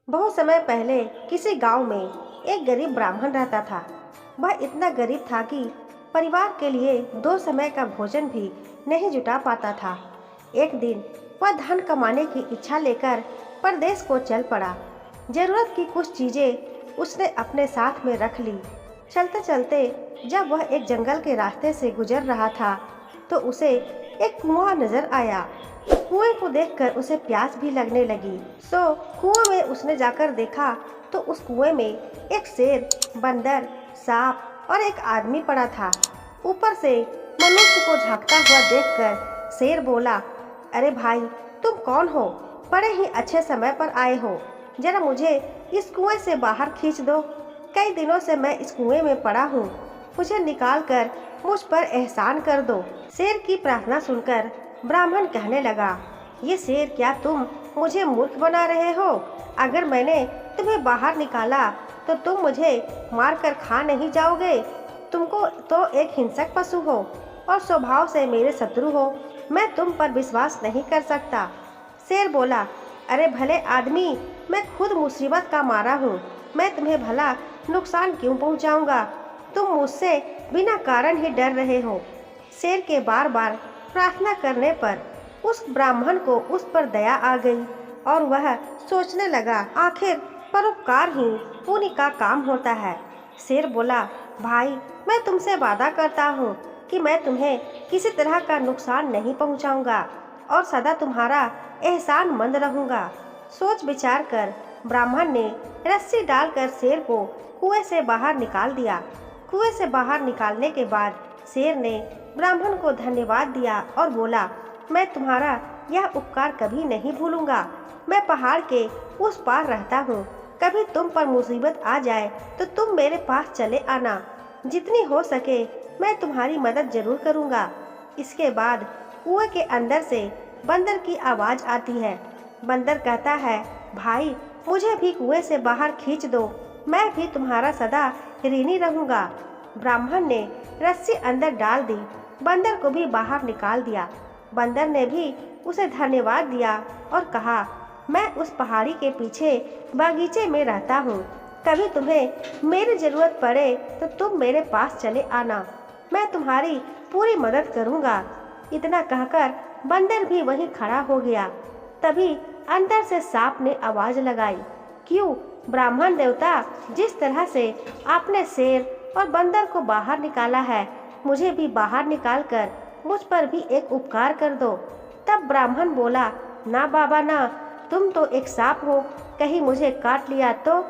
बहुत समय पहले किसी गांव में एक गरीब ब्राह्मण रहता था। वह इतना गरीब था कि परिवार के लिए दो समय का भोजन भी नहीं जुटा पाता था। एक दिन वह धन कमाने की इच्छा लेकर परदेश को चल पड़ा। जरूरत की कुछ चीजें उसने अपने साथ में रख ली। चलते चलते जब वह एक जंगल के रास्ते से गुजर रहा था तो उसे एक कुआं नजर आया। कुएं को देखकर उसे प्यास भी लगने लगी। सो कुएं में उसने जाकर देखा तो उस कुएं में एक शेर, बंदर, सांप और एक आदमी पड़ा था। ऊपर से मनुष्य को झांकता हुआ देखकर शेर बोला, अरे भाई, तुम कौन हो? बड़े ही अच्छे समय पर आए हो। जरा मुझे इस कुएं से बाहर खींच दो। कई दिनों से मैं इस कुएं में पड़ा हूँ। मुझे निकाल कर मुझ पर एहसान कर दो। शेर की प्रार्थना सुनकर ब्राह्मण कहने लगा, ये शेर, क्या तुम मुझे मूर्ख बना रहे हो? अगर मैंने तुम्हें बाहर निकाला तो तुम मुझे मारकर खा नहीं जाओगे। तुमको तो एक हिंसक पशु हो और स्वभाव से मेरे शत्रु हो। मैं तुम पर विश्वास नहीं कर सकता। शेर बोला, अरे भले आदमी, मैं खुद मुसीबत का मारा हूँ। मैं तुम्हें भला नुकसान क्यों पहुँचाऊँगा? तुम मुझसे बिना कारण ही डर रहे हो। शेर के बार बार प्रार्थना करने पर उस ब्राह्मण को उस पर दया आ गई और वह सोचने लगा, आखिर परोपकार ही पुण्य का काम होता है। शेर बोला, भाई, मैं तुमसे वादा करता हूँ कि मैं तुम्हें किसी तरह का नुकसान नहीं पहुँचाऊँगा और सदा तुम्हारा एहसान मंद रहूँगा। सोच विचार कर ब्राह्मण ने रस्सी डालकर शेर को कुएं से बाहर निकाल दिया। कुएं से बाहर निकालने के बाद शेर ने ब्राह्मण को धन्यवाद दिया और बोला, मैं तुम्हारा यह उपकार कभी नहीं भूलूंगा। मैं पहाड़ के उस पार रहता हूँ। कभी तुम पर मुसीबत आ जाए तो तुम मेरे पास चले आना। जितनी हो सके मैं तुम्हारी मदद जरूर करूँगा। इसके बाद कुएं के अंदर से बंदर की आवाज़ आती है। बंदर कहता है, भाई, मुझे भी कुएं से बाहर खींच दो। मैं भी तुम्हारा सदा ऋणी रहूँगा। ब्राह्मण ने रस्सी अंदर डाल दी। बंदर को भी बाहर निकाल दिया। बंदर ने भी उसे धन्यवाद दिया और कहा, मैं उस पहाड़ी के पीछे बागीचे में रहता हूँ। कभी तुम्हें मेरी जरूरत पड़े तो तुम मेरे पास चले आना। मैं तुम्हारी पूरी मदद करूँगा। इतना कहकर बंदर भी वहीं खड़ा हो गया। तभी अंदर से सांप ने आवाज़ लगाई, क्यों ब्राह्मण देवता, जिस तरह से आपने शेर और बंदर को बाहर निकाला है, मुझे भी बाहर निकालकर मुझ पर भी एक उपकार कर दो। तब ब्राह्मण बोला, ना बाबा ना, तुम तो एक सांप हो, कहीं मुझे काट लिया तो?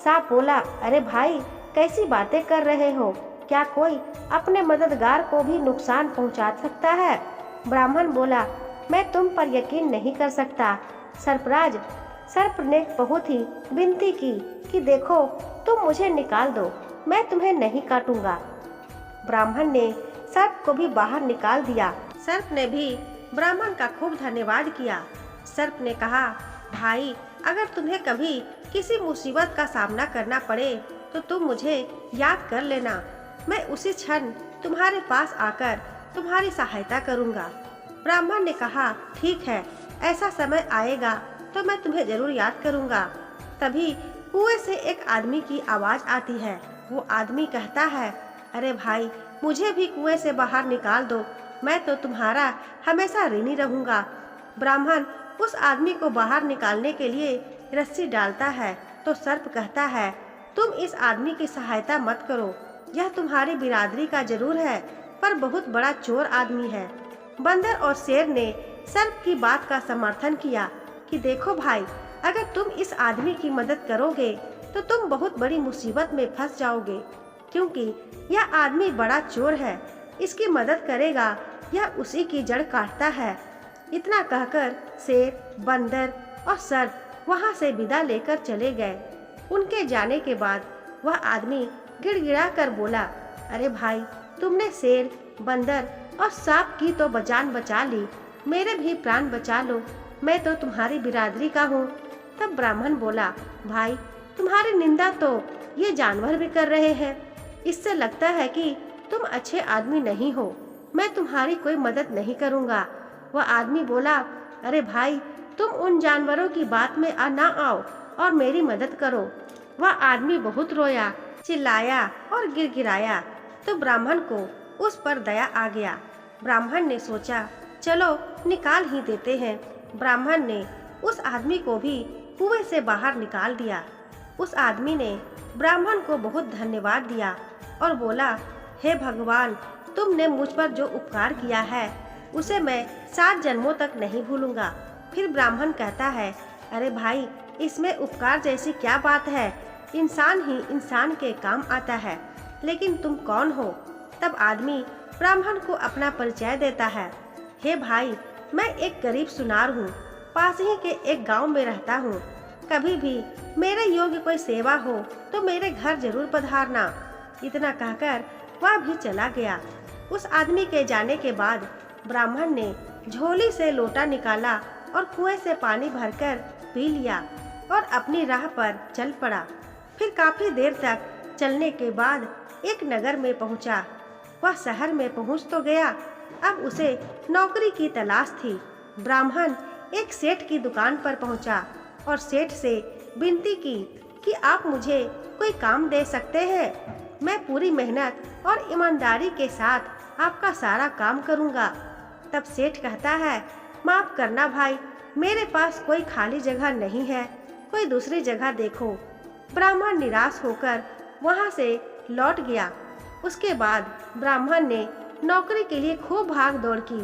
सांप बोला, अरे भाई, कैसी बातें कर रहे हो? क्या कोई अपने मददगार को भी नुकसान पहुंचा सकता है? ब्राह्मण बोला, मैं तुम पर यकीन नहीं कर सकता। सर्पराज, सर्प ने बहुत ही विनती की कि देखो, तुम मुझे निकाल दो, मैं तुम्हें नहीं काटूंगा। ब्राह्मण ने सर्प को भी बाहर निकाल दिया। सर्प ने भी ब्राह्मण का खूब धन्यवाद किया। सर्प ने कहा, भाई, अगर तुम्हें कभी किसी मुसीबत का सामना करना पड़े तो तुम मुझे याद कर लेना। मैं उसी क्षण तुम्हारे पास आकर तुम्हारी सहायता करूंगा। ब्राह्मण ने कहा, ठीक है, ऐसा समय आएगा तो मैं तुम्हें जरूर याद करूंगा। तभी कुएं से एक आदमी की आवाज़ आती है। वो आदमी कहता है, अरे भाई, मुझे भी कुएं से बाहर निकाल दो। मैं तो तुम्हारा हमेशा ऋणी रहूंगा। ब्राह्मण उस आदमी को बाहर निकालने के लिए रस्सी डालता है तो सर्प कहता है, तुम इस आदमी की सहायता मत करो। यह तुम्हारी बिरादरी का जरूर है, पर बहुत बड़ा चोर आदमी है। बंदर और शेर ने सर्प की बात का समर्थन किया कि देखो भाई, अगर तुम इस आदमी की मदद करोगे तो तुम बहुत बड़ी मुसीबत में फंस जाओगे, क्योंकि यह आदमी बड़ा चोर है। इसकी मदद करेगा, यह उसी की जड़ काटता है। इतना कहकर शेर, बंदर और सर्प वहां से विदा लेकर चले गए। उनके जाने के बाद वह आदमी गिड़गिड़ा कर बोला, अरे भाई, तुमने शेर, बंदर और सांप की तो जान बचा ली, मेरे भी प्राण बचा लो। मैं तो तुम्हारी बिरादरी का हूँ। तब ब्राह्मण बोला, भाई, तुम्हारी निंदा तो ये जानवर भी कर रहे हैं। इससे लगता है कि तुम अच्छे आदमी नहीं हो। मैं तुम्हारी कोई मदद नहीं करूँगा। वह आदमी बोला, अरे भाई, तुम उन जानवरों की बात में ना आओ और मेरी मदद करो। वह आदमी बहुत रोया, चिल्लाया और गिड़गिड़ाया, तो ब्राह्मण को उस पर दया आ गया। ब्राह्मण ने सोचा, चलो निकाल ही देते हैं। ब्राह्मण ने उस आदमी को भी कुएं से बाहर निकाल दिया। उस आदमी ने ब्राह्मण को बहुत धन्यवाद दिया और बोला, हे भगवान, तुमने मुझ पर जो उपकार किया है उसे मैं 7 जन्मों तक नहीं भूलूंगा। फिर ब्राह्मण कहता है, अरे भाई, इसमें उपकार जैसी क्या बात है, इंसान ही इंसान के काम आता है। लेकिन तुम कौन हो? तब आदमी ब्राह्मण को अपना परिचय देता है। हे भाई, मैं एक गरीब सुनार हूँ, पास ही के एक गांव में रहता हूँ। कभी भी मेरे योग्य कोई सेवा हो तो मेरे घर जरूर पधारना। इतना कहकर वह भी चला गया। उस आदमी के जाने के बाद ब्राह्मण ने झोली से लोटा निकाला और कुएं से पानी भरकर पी लिया और अपनी राह पर चल पड़ा। फिर काफी देर तक चलने के बाद एक नगर में पहुंचा। वह शहर में पहुंच तो गया, अब उसे नौकरी की तलाश थी। ब्राह्मण एक सेठ की दुकान पर पहुंचा और सेठ से विनती की कि आप मुझे कोई काम दे सकते हैं। मैं पूरी मेहनत और ईमानदारी के साथ आपका सारा काम करूंगा। तब सेठ कहता है, माफ करना भाई, मेरे पास कोई खाली जगह नहीं है, कोई दूसरी जगह देखो। ब्राह्मण निराश होकर वहां से लौट गया। उसके बाद ब्राह्मण ने नौकरी के लिए खूब भाग दौड़ की,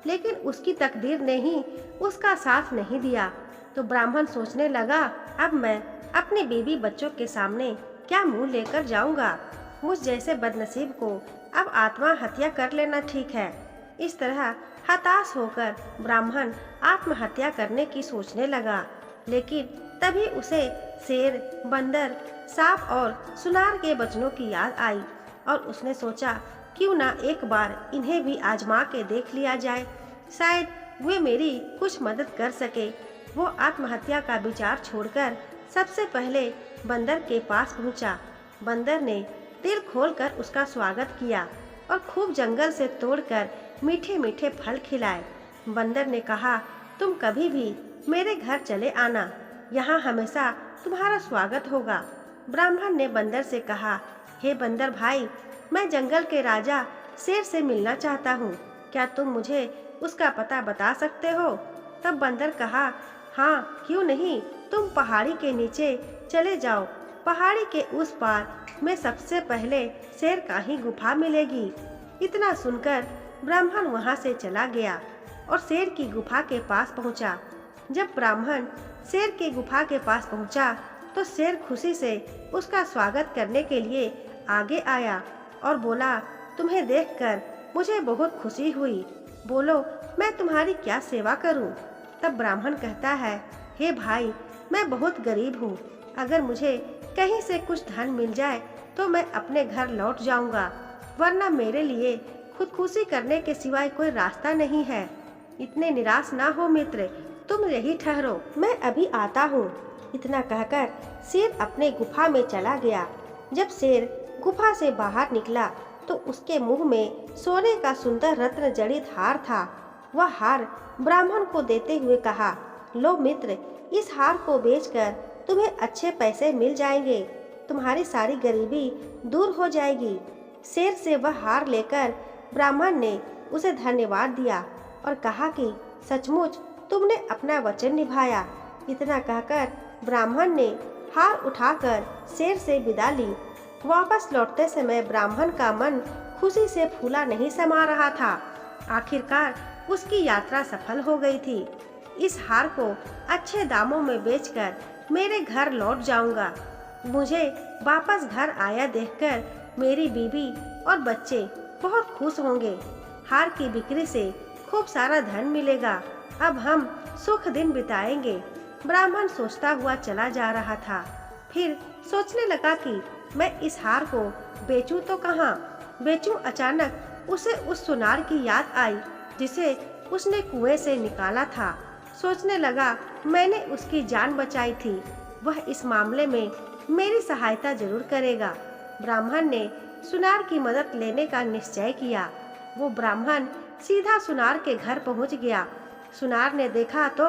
लेकिन उसकी तकदीर ने ही उसका साथ नहीं दिया। तो ब्राह्मण सोचने लगा, अब मैं अपने बीवी बच्चों के सामने क्या मुंह लेकर जाऊंगा। मुझ जैसे बदनसीब को अब आत्महत्या कर लेना ठीक है। इस तरह हताश होकर ब्राह्मण आत्महत्या करने की सोचने लगा। लेकिन तभी उसे शेर, बंदर, सांप और सुनार के बचनों की याद आई और उसने सोचा, क्यों ना एक बार इन्हें भी आजमा के देख लिया जाए, शायद वे मेरी कुछ मदद कर सके। वो आत्महत्या का विचार छोड़कर सबसे पहले बंदर के पास पहुंचा। बंदर ने दिल खोलकर उसका स्वागत किया और खूब जंगल से तोड़कर मीठे मीठे फल खिलाए। बंदर ने कहा, तुम कभी भी मेरे घर चले आना, यहाँ हमेशा तुम्हारा स्वागत होगा। ब्राह्मण ने बंदर से कहा, हे बंदर भाई, मैं जंगल के राजा शेर से मिलना चाहता हूँ, क्या तुम मुझे उसका पता बता सकते हो? तब बंदर कहा, हाँ, क्यों नहीं, तुम पहाड़ी के नीचे चले जाओ, पहाड़ी के उस पार में सबसे पहले शेर का ही गुफा मिलेगी। इतना सुनकर ब्राह्मण वहां से चला गया और शेर की गुफा के पास पहुंचा। जब ब्राह्मण शेर की गुफा के पास पहुंचा तो शेर खुशी से उसका स्वागत करने के लिए आगे आया और बोला, तुम्हें देखकर मुझे बहुत खुशी हुई, बोलो मैं तुम्हारी क्या सेवा करूं? तब ब्राह्मण कहता है, हे भाई, मैं बहुत गरीब हूँ, अगर मुझे कहीं से कुछ धन मिल जाए तो मैं अपने घर लौट जाऊंगा, वरना मेरे लिए खुदकुशी करने के सिवाय कोई रास्ता नहीं है। इतने निराश ना हो मित्र, तुम यही ठहरो, मैं अभी आता हूँ। इतना कहकर शेर अपने गुफा में चला गया। जब शेर गुफा से बाहर निकला तो उसके मुंह में सोने का सुंदर रत्न जड़ित हार था। वह हार ब्राह्मण को देते हुए कहा, लो मित्र, इस हार को बेचकर तुम्हें अच्छे पैसे मिल जाएंगे, तुम्हारी सारी गरीबी दूर हो जाएगी। शेर से वह हार लेकर ब्राह्मण ने उसे धन्यवाद दिया और कहा कि सचमुच तुमने अपना वचन निभाया। इतना कहकर ब्राह्मण ने हार उठाकर शेर से विदा ली। वापस लौटते समय ब्राह्मण का मन खुशी से फूला नहीं समा रहा था। आखिरकार उसकी यात्रा सफल हो गई थी। इस हार को अच्छे दामों में बेचकर मेरे घर लौट जाऊंगा। मुझे वापस घर आया देखकर मेरी बीवी और बच्चे बहुत खुश होंगे। हार की बिक्री से खूब सारा धन मिलेगा। अब हम सुख दिन बिताएंगे। ब्राह्मण सोचता हुआ चला जा रहा था। फिर सोचने लगा कि मैं इस हार को बेचूं तो कहाँ बेचूं। अचानक उसे उस सुनार की याद आई जिसे उसने कुएं से निकाला था। सोचने लगा, मैंने उसकी जान बचाई थी, वह इस मामले में मेरी सहायता जरूर करेगा। ब्राह्मण ने सुनार की मदद लेने का निश्चय किया। वो ब्राह्मण सीधा सुनार के घर पहुंच गया। सुनार ने देखा तो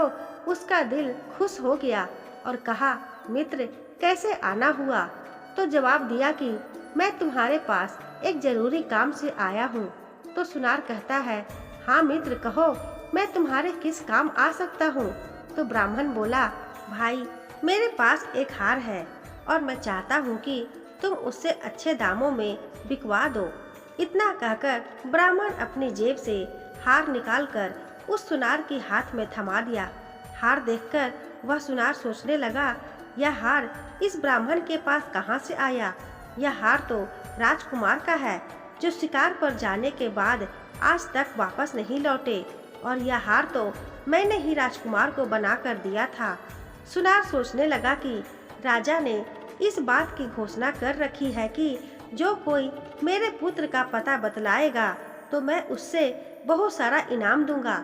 उसका दिल खुश हो गया और कहा, मित्र कैसे आना हुआ? तो जवाब दिया कि मैं तुम्हारे पास एक जरूरी काम से आया हूँ। तो सुनार कहता है, हाँ मित्र कहो, मैं तुम्हारे किस काम आ सकता हूँ? तो ब्राह्मण बोला, भाई मेरे पास एक हार है और मैं चाहता हूँ कि तुम उससे अच्छे दामों में बिकवा दो। इतना कहकर ब्राह्मण अपनी जेब से हार निकालकर उस सुनार के हाथ में थमा दिया। हार देखकर वह सुनार सोचने लगा, यह हार इस ब्राह्मण के पास कहाँ से आया? यह हार तो राजकुमार का है, जो शिकार पर जाने के बाद आज तक वापस नहीं लौटे, और यह हार तो मैंने ही राजकुमार को बना कर दिया था। सुनार सोचने लगा कि राजा ने इस बात की घोषणा कर रखी है कि जो कोई मेरे पुत्र का पता बतलाएगा तो मैं उससे बहुत सारा इनाम दूंगा।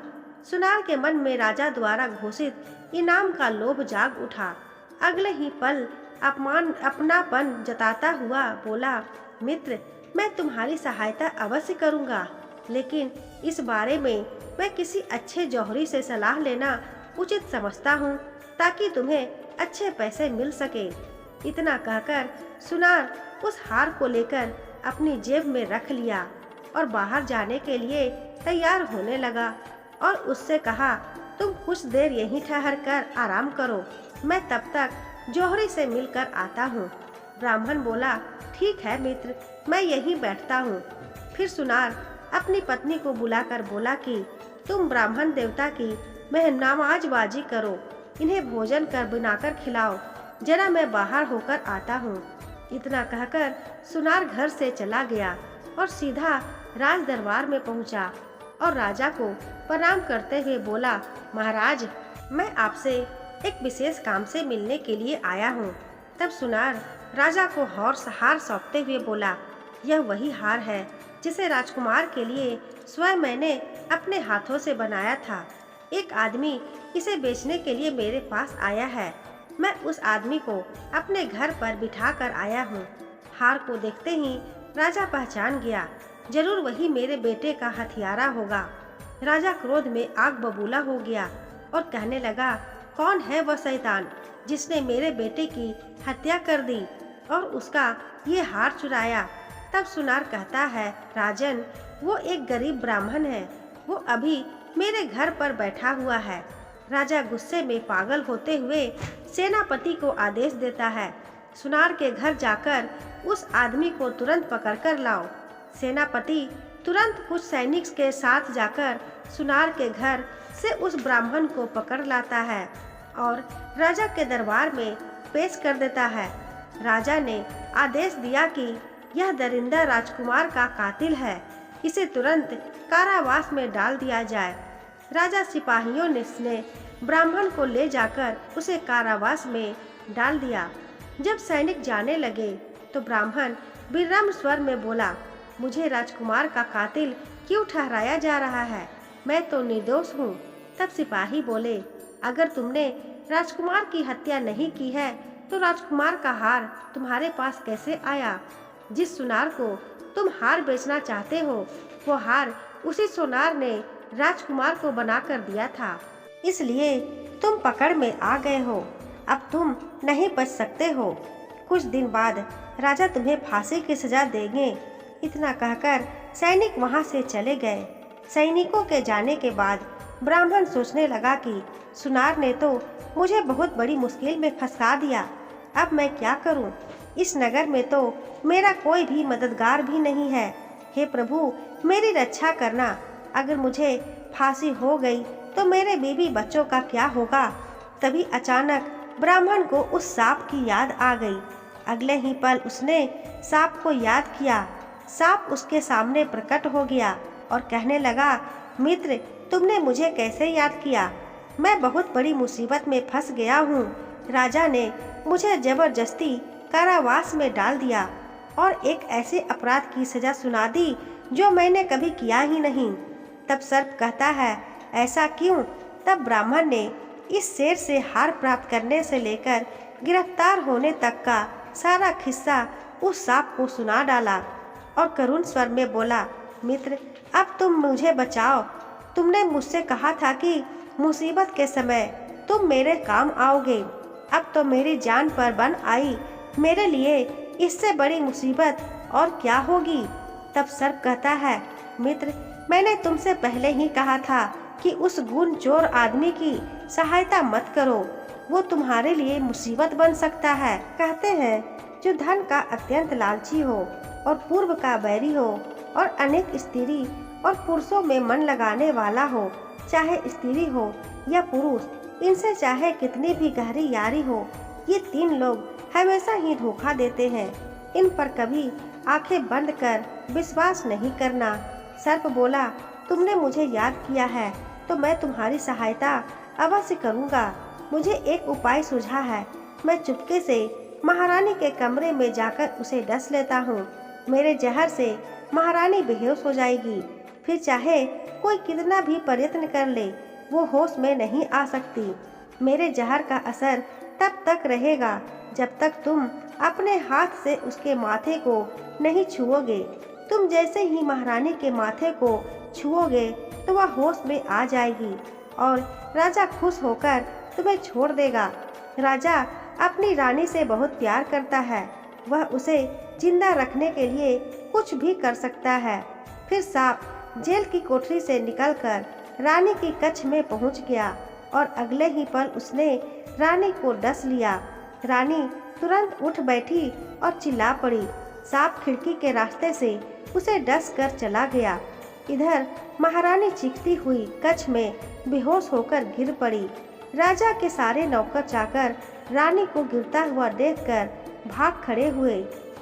सुनार के मन में राजा द्वारा घोषित इनाम का लोभ जाग उठा। अगले ही पल अपनापन जताता हुआ बोला, मित्र मैं तुम्हारी सहायता अवश्य करूंगा, लेकिन इस बारे में मैं किसी अच्छे जौहरी से सलाह लेना उचित समझता हूँ, ताकि तुम्हें अच्छे पैसे मिल सके। इतना कहकर सुनार उस हार को लेकर अपनी जेब में रख लिया और बाहर जाने के लिए तैयार होने लगा और उससे कहा, तुम कुछ देर यहीं ठहर कर आराम करो, मैं तब तक जौहरी से मिलकर आता हूँ। ब्राह्मण बोला, ठीक है मित्र, मैं यहीं बैठता हूँ। फिर सुनार अपनी पत्नी को बुलाकर बोला कि तुम ब्राह्मण देवता की नमाज़बाजी करो, इन्हें भोजन कर बनाकर खिलाओ, जरा मैं बाहर होकर आता हूँ। इतना कहकर सुनार घर से चला गया और सीधा राज दरबार में पहुँचा और राजा को प्रणाम करते हुए बोला, महाराज मैं आपसे एक विशेष काम से मिलने के लिए आया हूँ। तब सुनार राजा को हार सौंपते हुए बोला, यह वही हार है जिसे राजकुमार के लिए स्वयं मैंने अपने हाथों से बनाया था। एक आदमी इसे बेचने के लिए मेरे पास आया है, मैं उस आदमी को अपने घर पर बिठा कर आया हूँ। हार को देखते ही राजा पहचान गया, जरूर वही मेरे बेटे का हथियारा होगा। राजा क्रोध में आग बबूला हो गया और कहने लगा, कौन है वह शैतान जिसने मेरे बेटे की हत्या कर दी और उसका ये हार चुराया? तब सुनार कहता है, राजन वो एक गरीब ब्राह्मण है, वो अभी मेरे घर पर बैठा हुआ है। राजा गुस्से में पागल होते हुए सेनापति को आदेश देता है, सुनार के घर जाकर उस आदमी को तुरंत पकड़कर लाओ। सेनापति तुरंत कुछ सैनिक के साथ जाकर सुनार के घर से उस ब्राह्मण को पकड़ लाता है और राजा के दरबार में पेश कर देता है। राजा ने आदेश दिया कि यह दरिंदा राजकुमार का कातिल है, इसे तुरंत कारावास में डाल दिया जाए। राजा सिपाहियों ने ब्राह्मण को ले जाकर उसे कारावास में डाल दिया। जब सैनिक जाने लगे तो ब्राह्मण विनम्र स्वर में बोला, मुझे राजकुमार का कातिल क्यों ठहराया जा रहा है? मैं तो निर्दोष हूँ। तब सिपाही बोले, अगर तुमने राजकुमार की हत्या नहीं की है तो राजकुमार का हार तुम्हारे पास कैसे आया? जिस सुनार को तुम हार बेचना चाहते हो वो हार उसी सुनार ने राजकुमार को बनाकर दिया था, इसलिए तुम पकड़ में आ गए हो। अब तुम नहीं बच सकते हो। कुछ दिन बाद राजा तुम्हें फांसी की सजा देंगे। इतना कहकर सैनिक वहां से चले गए। सैनिकों के जाने के बाद ब्राह्मण सोचने लगा कि सुनार ने तो मुझे बहुत बड़ी मुश्किल में फंसा दिया। अब मैं क्या करूं? इस नगर में तो मेरा कोई भी मददगार भी नहीं है। हे प्रभु, मेरी रक्षा करना। अगर मुझे फांसी हो गई तो मेरे बीवी बच्चों का क्या होगा? तभी अचानक ब्राह्मण को उस सांप की याद आ गई। अगले ही पल उसने सांप को याद किया। सांप उसके सामने प्रकट हो गया और कहने लगा, मित्र तुमने मुझे कैसे याद किया? मैं बहुत बड़ी मुसीबत में फंस गया हूँ। राजा ने मुझे जबरदस्ती कारावास में डाल दिया और एक ऐसे अपराध की सजा सुना दी जो मैंने कभी किया ही नहीं। तब सर्प कहता है, ऐसा क्यों? तब ब्राह्मण ने इस शेर से हार प्राप्त करने से लेकर गिरफ्तार होने तक का सारा किस्सा उस सांप को सुना डाला और करुण स्वर में बोला, मित्र अब तुम मुझे बचाओ। तुमने मुझसे कहा था कि मुसीबत के समय तुम मेरे काम आओगे। अब तो मेरी जान पर बन आई, मेरे लिए इससे बड़ी मुसीबत और क्या होगी। तब सर्प कहता है, मित्र, मैंने तुमसे पहले ही कहा था कि उस गुण चोर आदमी की सहायता मत करो, वो तुम्हारे लिए मुसीबत बन सकता है। कहते हैं, जो धन का अत्यंत लालची हो और पूर्व का बैरी हो और अनेक स्त्री और पुरुषों में मन लगाने वाला हो, चाहे स्त्री हो या पुरुष, इनसे चाहे कितनी भी गहरी यारी हो, ये तीन लोग हमेशा ही धोखा देते हैं। इन पर कभी आंखें बंद कर विश्वास नहीं करना। सर्प बोला, तुमने मुझे याद किया है तो मैं तुम्हारी सहायता अवश्य करूँगा। मुझे एक उपाय सूझा है। मैं चुपके से महारानी के कमरे में जाकर उसे डस लेता हूँ। मेरे जहर से महारानी बेहोश हो जाएगी, फिर चाहे कोई कितना भी प्रयत्न कर ले, वो होश में नहीं आ सकती। मेरे जहर का असर तब तक रहेगा जब तक तुम अपने हाथ से उसके माथे को नहीं छुओगे। तुम जैसे ही महारानी के माथे को छुओगे तो वह होश में आ जाएगी और राजा खुश होकर तुम्हें छोड़ देगा। राजा अपनी रानी से बहुत प्यार करता है, वह उसे जिंदा रखने के लिए कुछ भी कर सकता है। फिर सांप जेल की कोठरी से निकलकर रानी की कक्ष में पहुंच गया और अगले ही पल उसने रानी को डस लिया। रानी तुरंत उठ बैठी और चिल्ला पड़ी। सांप खिड़की के रास्ते से उसे डस कर चला गया। इधर महारानी चीखती हुई कक्ष में बेहोश होकर गिर पड़ी। राजा के सारे नौकर चाकर रानी को गिरता हुआ देखकर भाग खड़े हुए।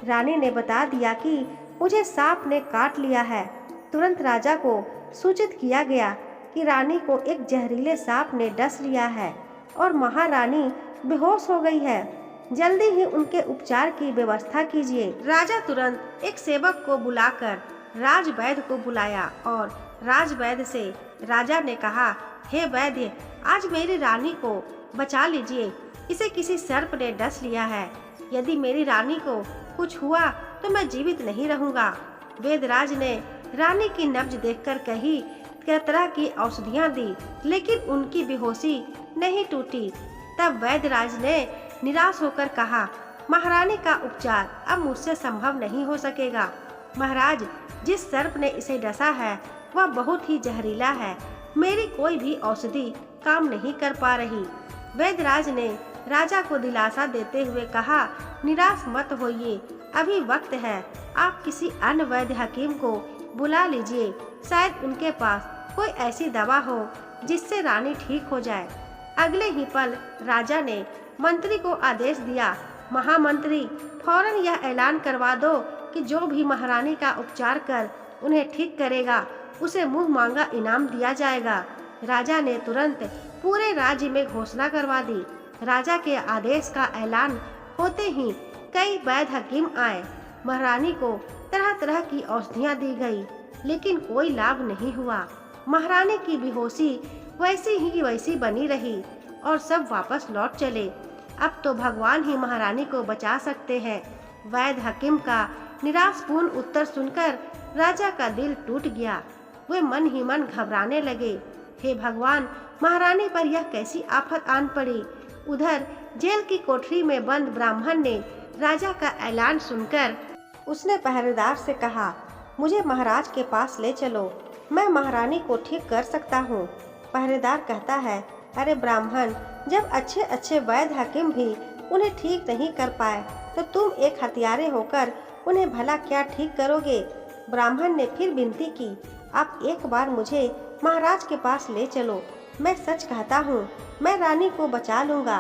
रानी ने बता दिया कि मुझे सांप ने काट लिया है। तुरंत राजा को सूचित किया गया कि रानी को एक जहरीले सांप ने डस लिया है और महारानी बेहोश हो गई है। जल्दी ही उनके उपचार की व्यवस्था कीजिए। राजा तुरंत एक सेवक को बुलाकर राजवैद्य को बुलाया और राजवैद्य से राजा ने कहा, हे वैद्य, आज मेरी रानी को बचा लीजिए, इसे किसी सर्प ने डस लिया है। यदि मेरी रानी को कुछ हुआ तो मैं जीवित नहीं रहूंगा। वेदराज ने रानी की नब्ज देखकर कई तरह की औषधियाँ दी, लेकिन उनकी बेहोशी नहीं टूटी। तब वैदराज ने निराश होकर कहा, महारानी का उपचार अब मुझसे संभव नहीं हो सकेगा। महाराज, जिस सर्प ने इसे डसा है वह बहुत ही जहरीला है, मेरी कोई भी औषधि काम नहीं कर पा रही। वैदराज ने राजा को दिलासा देते हुए कहा, निराश मत होइए, अभी वक्त है, आप किसी अन्य वैद्य हकीम को बुला लीजिए, शायद उनके पास कोई ऐसी दवा हो जिससे रानी ठीक हो जाए। अगले ही पल राजा ने मंत्री को आदेश दिया, महामंत्री, फौरन यह ऐलान करवा दो कि जो भी महारानी का उपचार कर उन्हें ठीक करेगा उसे मुंह मांगा इनाम दिया जाएगा। राजा ने तुरंत पूरे राज्य में घोषणा करवा दी। राजा के आदेश का ऐलान होते ही कई वैद्य हकीम आए। महारानी को तरह तरह की औषधियाँ दी गई, लेकिन कोई लाभ नहीं हुआ। महारानी की बेहोशी वैसी ही वैसी बनी रही और सब वापस लौट चले। अब तो भगवान ही महारानी को बचा सकते हैं। वैद्य हकीम का निराशपूर्ण उत्तर सुनकर राजा का दिल टूट गया। वे मन ही मन घबराने लगे। हे भगवान, महारानी पर यह कैसी आफत आन पड़ी। उधर जेल की कोठरी में बंद ब्राह्मण ने राजा का ऐलान सुनकर उसने पहरेदार से कहा, मुझे महाराज के पास ले चलो, मैं महारानी को ठीक कर सकता हूँ। पहरेदार कहता है, अरे ब्राह्मण, जब अच्छे अच्छे वैद्य हकीम भी उन्हें ठीक नहीं कर पाए तो तुम एक हत्यारे होकर उन्हें भला क्या ठीक करोगे। ब्राह्मण ने फिर विनती की, आप एक बार मुझे महाराज के पास ले चलो, मैं सच कहता हूँ, मैं रानी को बचा लूँगा।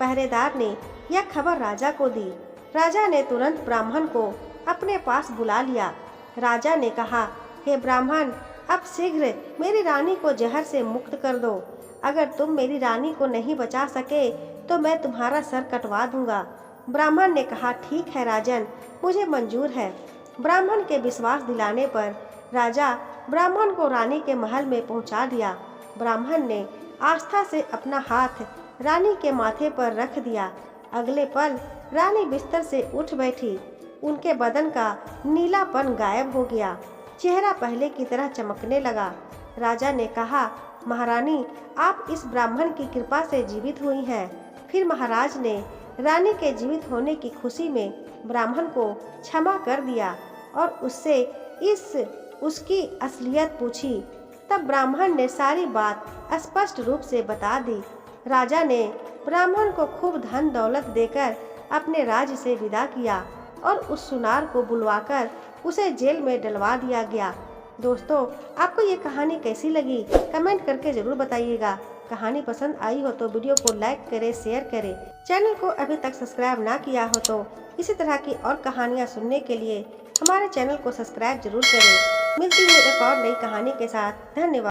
पहरेदार ने यह खबर राजा को दी। राजा ने तुरंत ब्राह्मण को अपने पास बुला लिया। राजा ने कहा, हे ब्राह्मण, अब शीघ्र मेरी रानी को जहर से मुक्त कर दो। अगर तुम मेरी रानी को नहीं बचा सके तो मैं तुम्हारा सर कटवा दूंगा। ब्राह्मण ने कहा, ठीक है राजन, मुझे मंजूर है। ब्राह्मण के विश्वास दिलाने पर राजा ब्राह्मण को रानी के महल में पहुंचा दिया। ब्राह्मण ने आस्था से अपना हाथ रानी के माथे पर रख दिया। अगले पल रानी बिस्तर से उठ बैठी। उनके बदन का नीलापन गायब हो गया, चेहरा पहले की तरह चमकने लगा। राजा ने कहा, महारानी, आप इस ब्राह्मण की कृपा से जीवित हुई हैं। फिर महाराज ने रानी के जीवित होने की खुशी में ब्राह्मण को क्षमा कर दिया और उससे उसकी असलियत पूछी। तब ब्राह्मण ने सारी बात स्पष्ट रूप से बता दी। राजा ने ब्राह्मण को खूब धन दौलत देकर अपने राज्य से विदा किया और उस सुनार को बुलवाकर उसे जेल में डलवा दिया गया। दोस्तों, आपको ये कहानी कैसी लगी कमेंट करके ज़रूर बताइएगा। कहानी पसंद आई हो तो वीडियो को लाइक करें, शेयर करें। चैनल को अभी तक सब्सक्राइब ना किया हो तो इसी तरह की और कहानियाँ सुनने के लिए हमारे चैनल को सब्सक्राइब जरूर करें। मिलती है एक और नई कहानी के साथ। धन्यवाद।